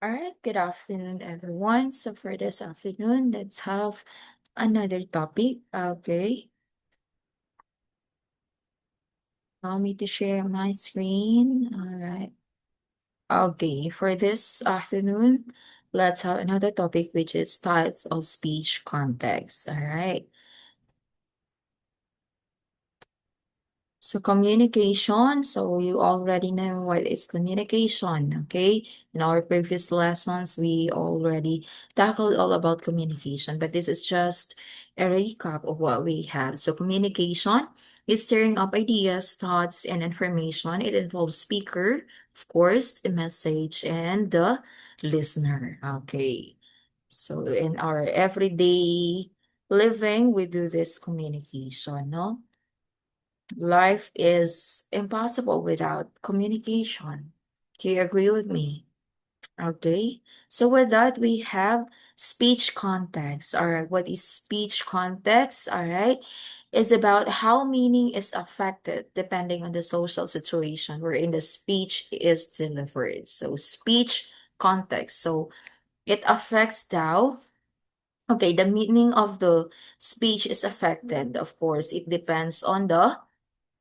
All right, good afternoon, everyone. So for this afternoon, let's have another topic. Okay, allow me to share my screen. All right. Okay, for this afternoon, let's have another topic, which is types of speech context. All right. So communication, so you already know what is communication, okay? In our previous lessons, we already tackled all about communication, but this is just a recap of what we have. So communication is stirring up ideas, thoughts, and information. It involves speaker, of course, the message, and the listener, okay? So in our everyday living, we do this communication, no? Life is impossible without communication. Do you agree with me? Okay. So with that, we have speech context. All right. What is speech context? All right. Is about how meaning is affected depending on the social situation wherein the speech is delivered. So speech context. So it affects how, okay, the meaning of the speech is affected. Of course, it depends on the,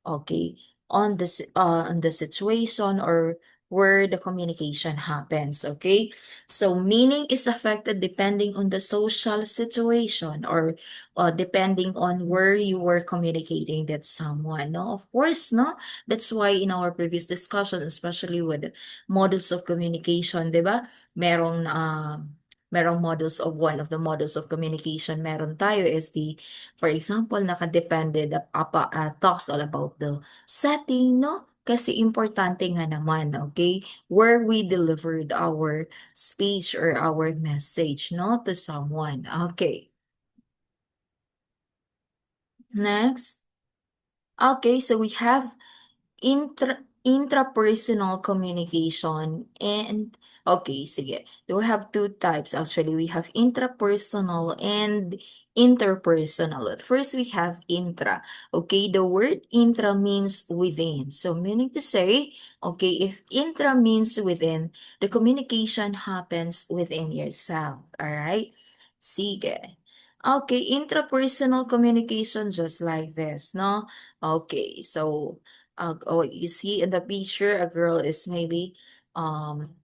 okay, on the situation or where the communication happens, okay? So meaning is affected depending on the social situation or depending on where you were communicating that someone, no? Of course, no? That's why in our previous discussion, especially with models of communication, 'di ba? Merong merong models of one of the models of communication meron tayo is the, for example, nakadepende talks all about the setting, no? Kasi importante nga naman, okay? Where we delivered our speech or our message, no? To someone. Okay. Next. Okay, so we have intrapersonal communication and okay, sige. We have two types actually. We have intrapersonal and interpersonal. At first, we have intra. Okay, the word intra means within. So, meaning to say, okay, if intra means within, the communication happens within yourself. All right? Sige. Okay, intrapersonal communication just like this, no? Okay, so oh, you see in the picture, a girl is maybe um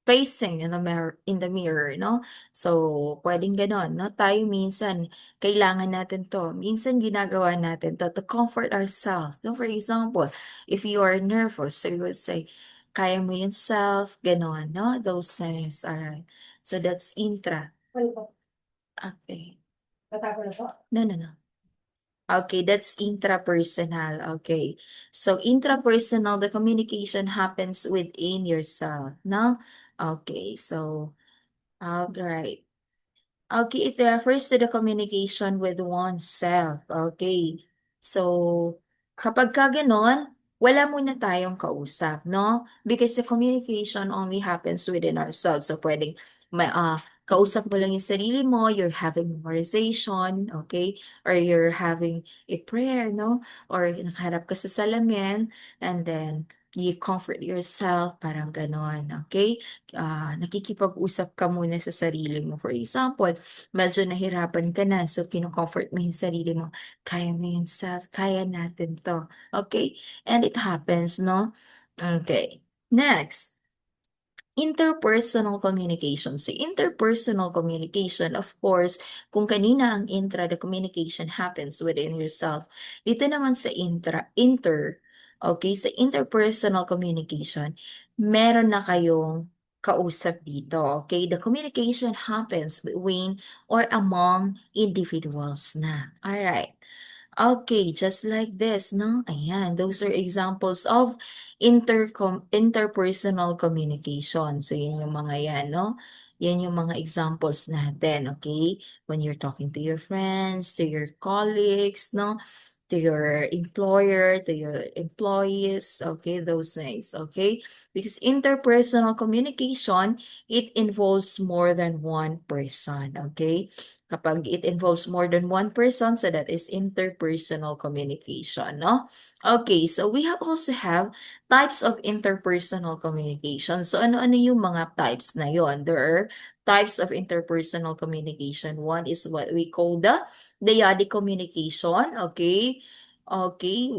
facing in the mirror, no? So, pwedeng ganon, no? Tayo minsan, kailangan natin to. Minsan ginagawa natin to comfort ourselves. No? For example, if you are nervous, so you would say, kaya mo yun self, ganon, no? Those things, alright. So, that's intra. Okay. No, no, no. Okay, that's intrapersonal. Okay. So intrapersonal, the communication happens within yourself, no? Okay, so all right. Okay, it refers to the communication with oneself. Okay. So, kapag ka ganon, wala muna tayong kausap, no? Because the communication only happens within ourselves. So, pwedeng kausap mo lang yung sarili mo, you're having memorization, okay? Or you're having a prayer, no? Or nakaharap ka sa salamin, and then you comfort yourself, parang ganon, okay? Nakikipag-usap ka muna sa sarili mo. For example, medyo nahirapan ka na, so kino-comfort mo yung sarili mo, kaya mo yun, self, kaya natin to. Okay? And it happens, no? Okay. Next, interpersonal communication. So, interpersonal communication, of course, kung kanina ang intra, the communication happens within yourself. Dito naman sa okay, sa interpersonal communication, meron na kayong kausap dito, okay? The communication happens between or among individuals na. Alright. Okay, just like this, no? Ayan, those are examples of interpersonal communication. So, yun yung mga yan, no? Yan yung mga examples natin, okay? When you're talking to your friends, to your colleagues, no? to your employer, to your employees, okay, those things, okay? Because interpersonal communication, it involves more than one person, okay? Kapag it involves more than one person, so that is interpersonal communication, no? Okay, so we have also have types of interpersonal communication. So ano-ano yung mga types na yon? There are types of interpersonal communication. One is what we call the dyadic communication, okay? Okay,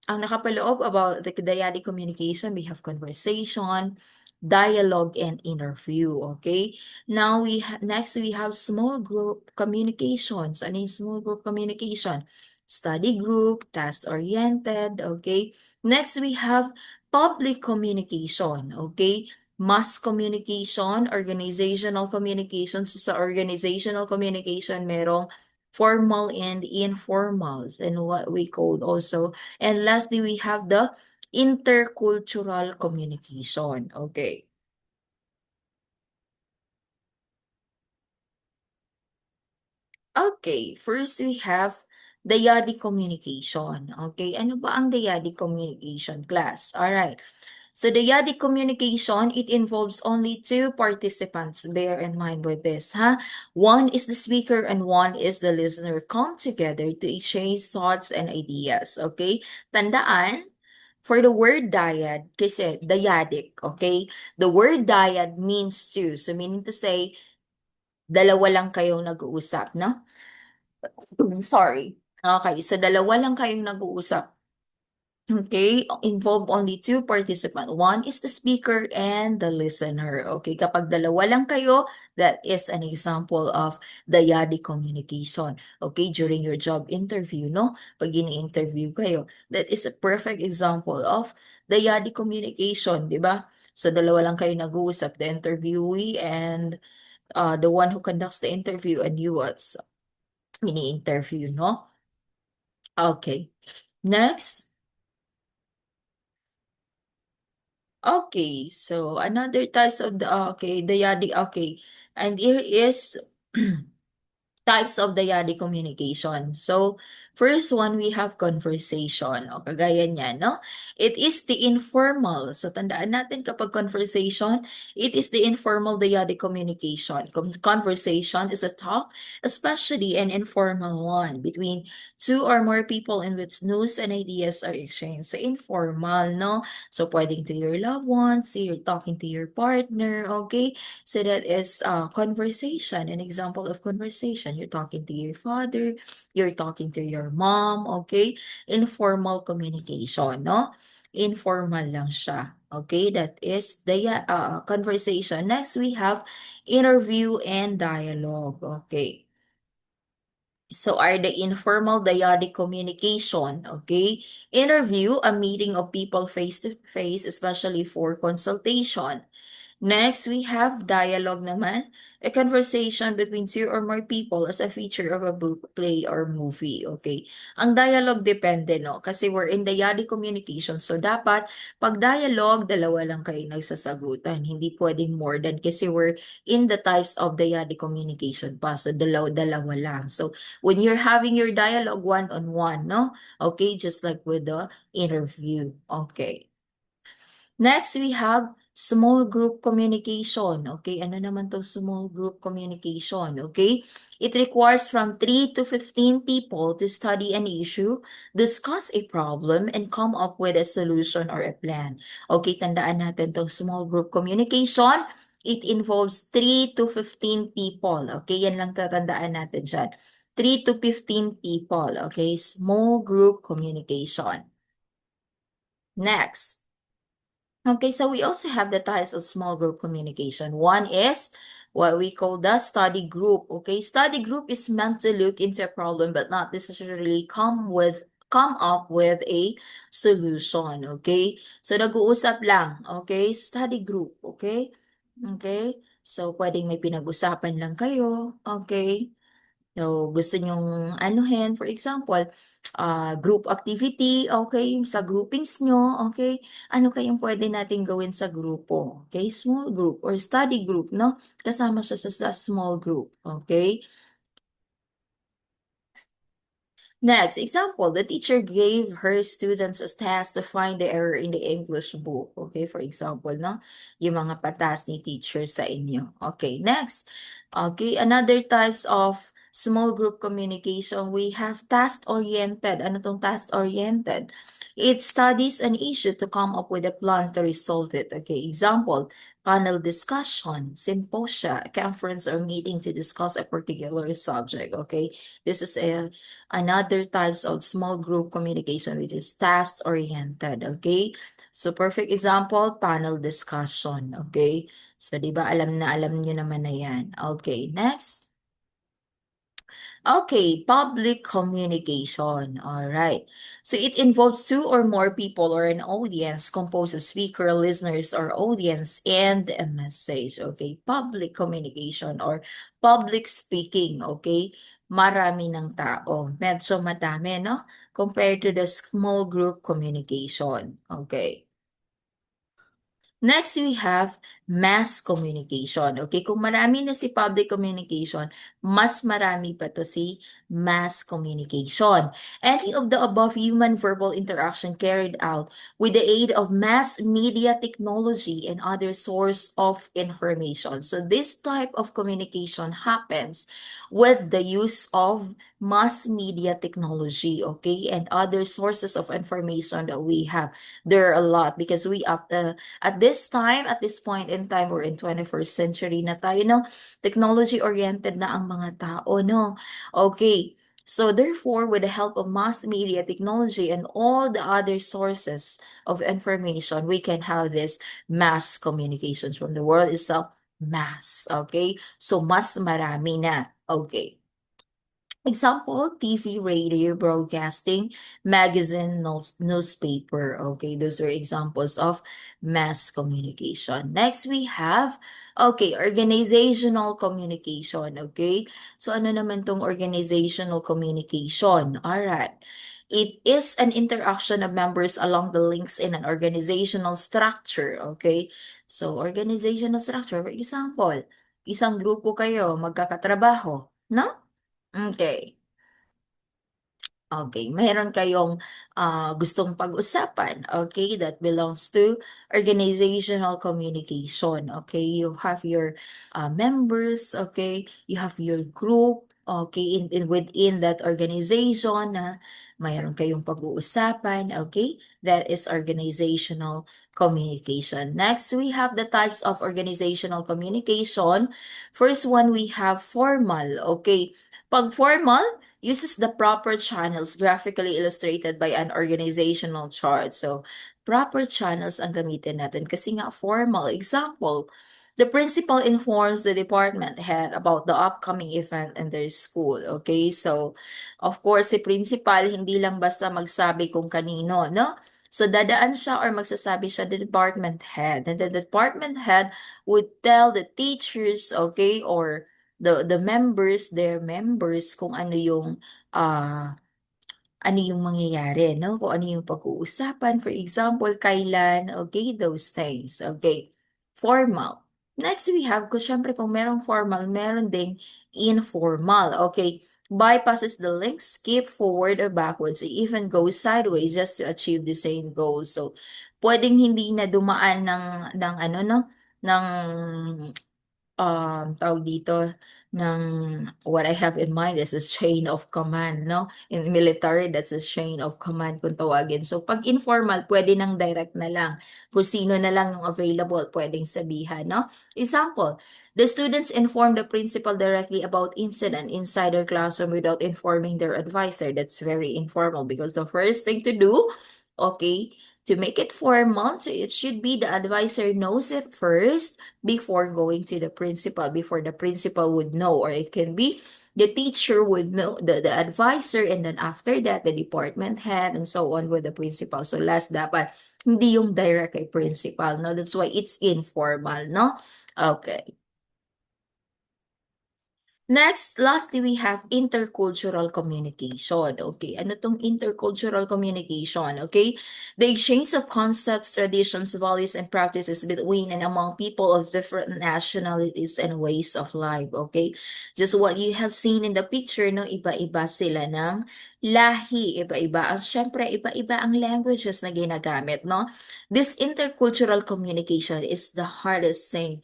ang nakapaloob about the dyadic communication, we have conversation, dialogue, and interview, okay? Now, next we have small group communications. Ano yung small group communication? Study group, task-oriented, okay? Next, we have public communication, okay? Mass communication, organizational communication. So, sa organizational communication, merong formal and informals, and what we call also. And lastly, we have the intercultural communication. Okay. Okay, first we have dyadic communication. Okay, ano ba ang dyadic communication, class? Alright. So dyadic communication, it involves only two participants. Bear in mind with this, ha? One is the speaker and one is the listener. Come together to exchange thoughts and ideas. Okay? Tandaan, for the word dyad, kasi dyadic, okay? The word dyad means two. So meaning to say, dalawa lang kayong nag-uusap, no? Sorry. Okay, so dalawa lang kayong nag-uusap. Okay, involve only two participants. One is the speaker and the listener. Okay, kapag dalawa lang kayo, that is an example of dyadic communication. Okay, during your job interview, no? Pag ini-interview kayo, that is a perfect example of dyadic communication, di ba? So, dalawa lang kayo nag-uusap, the interviewee and the one who conducts the interview and you as ini-interview, no? Okay. Next. Okay, so another types of the okay, dyadic, okay. And here is types of dyadic communication. So, first one, we have conversation. O, kagaya niyan, no? It is the informal. So, tandaan natin kapag conversation, it is the informal dyadic communication. Conversation is a talk, especially an informal one, between two or more people in which news and ideas are exchanged. So, informal, no? So, pwedeng to your loved ones, you're talking to your partner, okay? So that is conversation, an example of conversation. You're talking to your father, you're talking to your mom, okay? Informal communication, no? Informal lang siya. Okay, that is the conversation. Next, we have interview and dialogue. Okay. So are the informal dyadic communication, okay? Interview, a meeting of people face to face, especially for consultation. Next, we have dialogue naman, a conversation between two or more people as a feature of a book, play, or movie. Okay. Ang dialogue depende, no? Kasi we're in dyadic communication. So, dapat, pag dialogue, dalawa lang kayo nagsasagutan. Hindi pwedeng more than kasi we're in the types of dyadic communication pa. So, dalawa lang. So, when you're having your dialogue one-on-one, no? Okay, just like with the interview. Okay. Next, we have small group communication. Okay, ano naman to small group communication? Okay, it requires from 3 to 15 people to study an issue, discuss a problem, and come up with a solution or a plan. Okay, tandaan natin tong small group communication. It involves 3 to 15 people. Okay, yan lang tatandaan natin dyan. 3 to 15 people. Okay, small group communication. Next. Okay, so we also have the types of small group communication. One is what we call the study group. Okay, study group is meant to look into a problem but not necessarily come up with a solution. Okay, so nag-uusap lang. Okay, study group. Okay, okay. So pwedeng may pinag-usapan lang kayo. Okay. So, gusto nyong anuhin, for example, group activity, okay, sa groupings nyo, okay, ano kayong pwede natin gawin sa grupo, okay, small group or study group, no, kasama siya sa small group, okay. Next example, the teacher gave her students a task to find the error in the English book. Okay, for example, no? Yung mga patas ni teacher sa inyo. Okay, next. Okay, another types of small group communication, we have task-oriented. Ano tong task-oriented? It studies an issue to come up with a plan to resolve it. Okay, example, panel discussion, symposia, conference or meeting to discuss a particular subject. Okay, this is another types of small group communication which is task oriented. Okay, so perfect example, panel discussion. Okay, so di ba alam nyo naman na yan. Okay, next. Okay, public communication. All right. So it involves two or more people or an audience composed of speaker, listeners, or audience and a message. Okay, public communication or public speaking. Okay, marami ng tao. Medyo madami, no? Compared to the small group communication. Okay. Next, we have mass communication. Okay, kung marami na si public communication, mas marami pa to si mass communication. Any of the above human verbal interaction carried out with the aid of mass media technology and other source of information. So this type of communication happens with the use of mass media technology, okay, and other sources of information that we have. There are a lot because we up at this time, at this point in time, we're in 21st century na tayo, no? Technology-oriented na ang mga tao, no? Okay. So therefore, with the help of mass media technology and all the other sources of information, we can have this mass communications from the world itself, mass. Okay? So mas marami na. Okay. Example, TV, radio, broadcasting, magazine, newspaper. Okay, those are examples of mass communication. Next, we have, okay, organizational communication. Okay, so ano naman tong organizational communication? All right. It is an interaction of members along the links in an organizational structure. Okay, so organizational structure, for example, isang grupo kayo, magkakatrabaho, no? Okay. Okay, meron kayong gustong pag-usapan, okay, that belongs to organizational communication, okay, you have your members, okay, you have your group, okay, within that organization na mayroon kayong pag-uusapan, okay, that is organizational communication. Next, we have the types of organizational communication. First one, we have formal, okay, pag formal, uses the proper channels graphically illustrated by an organizational chart. So, proper channels ang gamitin natin kasi nga formal. Example, the principal informs the department head about the upcoming event in their school. Okay, so of course, si principal hindi lang basta magsabi kung kanino, no? So, dadaan siya or magsasabi siya the department head. And the department head would tell the teachers, okay, or the members, their members, kung ah ano yung mangyayari, no? Kung ano yung pag-uusapan, for example, kailan, okay, those things, okay. Formal. Next, we have, kung syempre kung merong formal, meron ding informal, okay. Bypasses the link, skip forward or backwards, or even go sideways just to achieve the same goal. So, pwedeng hindi na dumaan ng ano, no? Ng tawag dito, ng what I have in mind is a chain of command, no? In military, that's a chain of command kung tawagin. So, pag informal, pwede nang direct na lang. Kung sino na lang yung available, pwedeng sabihan, no? Example, the students inform the principal directly about incident inside their classroom without informing their advisor. That's very informal because the first thing to do, okay, to make it formal, so it should be the advisor knows it first before going to the principal, before the principal would know, or it can be the teacher would know, the advisor, and then after that, the department head, and so on with the principal. So last dapat, hindi yung direct kay principal, no? That's why it's informal, no? Okay. Lastly, we have intercultural communication. Okay, ano tong intercultural communication? Okay, the exchange of concepts, traditions, values, and practices between and among people of different nationalities and ways of life. Okay, just what you have seen in the picture, no, iba-iba sila ng lahi, iba-iba. Syempre, iba-iba ang languages na ginagamit, no? This intercultural communication is the hardest thing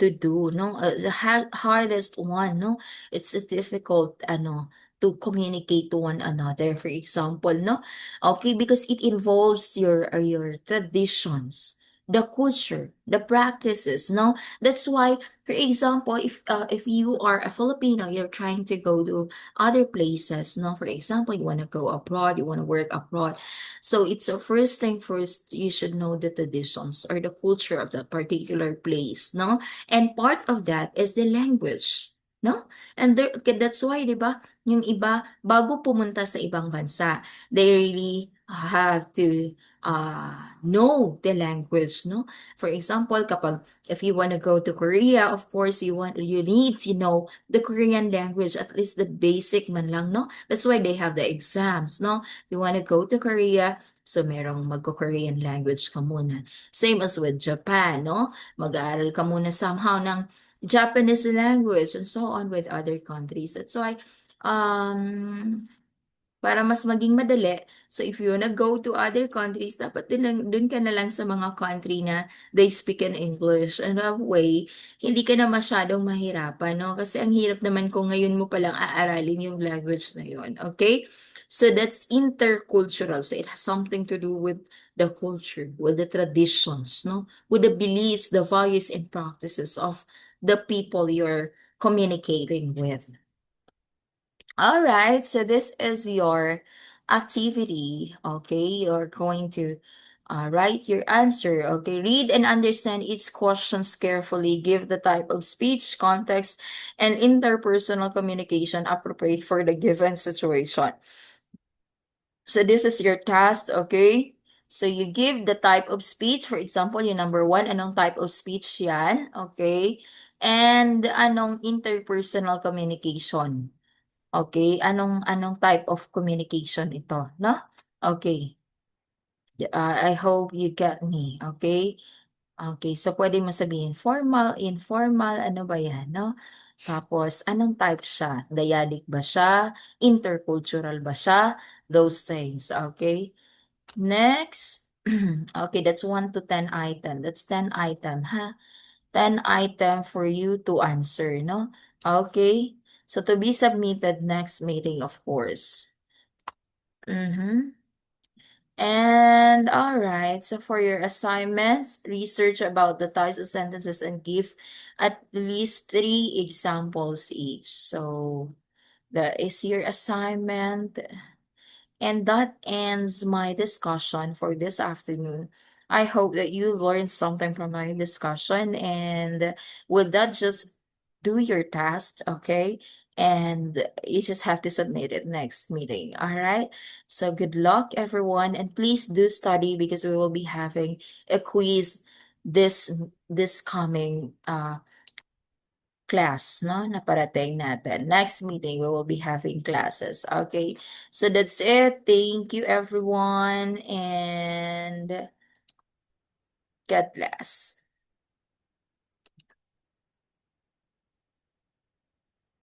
to do, no? The hardest one, no? It's a difficult, to communicate to one another. For example, no? Okay, because it involves your traditions, the culture, the practices, no? That's why, for example, if you are a Filipino, you're trying to go to other places, no? For example, you want to go abroad, you want to work abroad. So it's the first thing first, you should know the traditions or the culture of that particular place, no? And part of that is the language, no? And that's why, di ba, yung iba, bago pumunta sa ibang bansa, they really have to know the language, no? For example, kapag if you want to go to Korea, of course, you need to know the Korean language, at least the basic man lang, no? That's why they have the exams, no? You want to go to Korea, so merong magko-Korean language ka muna. Same as with Japan, no? Mag-aaral ka muna somehow ng Japanese language and so on with other countries. That's why, um, para mas maging madali, so if you wanna go to other countries, dapat dun ka na lang sa mga country na they speak in English. And that way, hindi ka na masyadong mahirapan, no? Kasi ang hirap naman kung ngayon mo palang aaralin yung language na yun, okay? So that's intercultural. So it has something to do with the culture, with the traditions, no? With the beliefs, the values, and practices of the people you're communicating with. All right, so this is your activity. Okay, you're going to write your answer. Okay, read and understand each questions carefully. Give the type of speech, context, and interpersonal communication appropriate for the given situation. So this is your task, okay? So you give the type of speech. For example, yung number one, anong type of speech yan? Okay? And anong interpersonal communication? Okay, anong type of communication ito, no? Okay. I hope you get me. Okay? Okay, so pwede mo sabihin formal, informal, ano ba yan, no? Tapos, anong type siya? Dyadic ba siya? Intercultural ba siya? Those things, okay? Next. Okay, that's 1 to 10 item. That's 10 item, ha? 10 item for you to answer, no? Okay? So to be submitted next meeting, of course. Mm-hmm. And all right, so for your assignments, research about the types of sentences and give at least 3 examples each. So that is your assignment. And that ends my discussion for this afternoon. I hope that you learned something from my discussion. And with that, just do your task, okay? And you just have to submit it next meeting. All right. So good luck, everyone. And please do study because we will be having a quiz this coming class, no, na parating natin. Next meeting, we will be having classes. Okay, so that's it. Thank you, everyone, and God bless.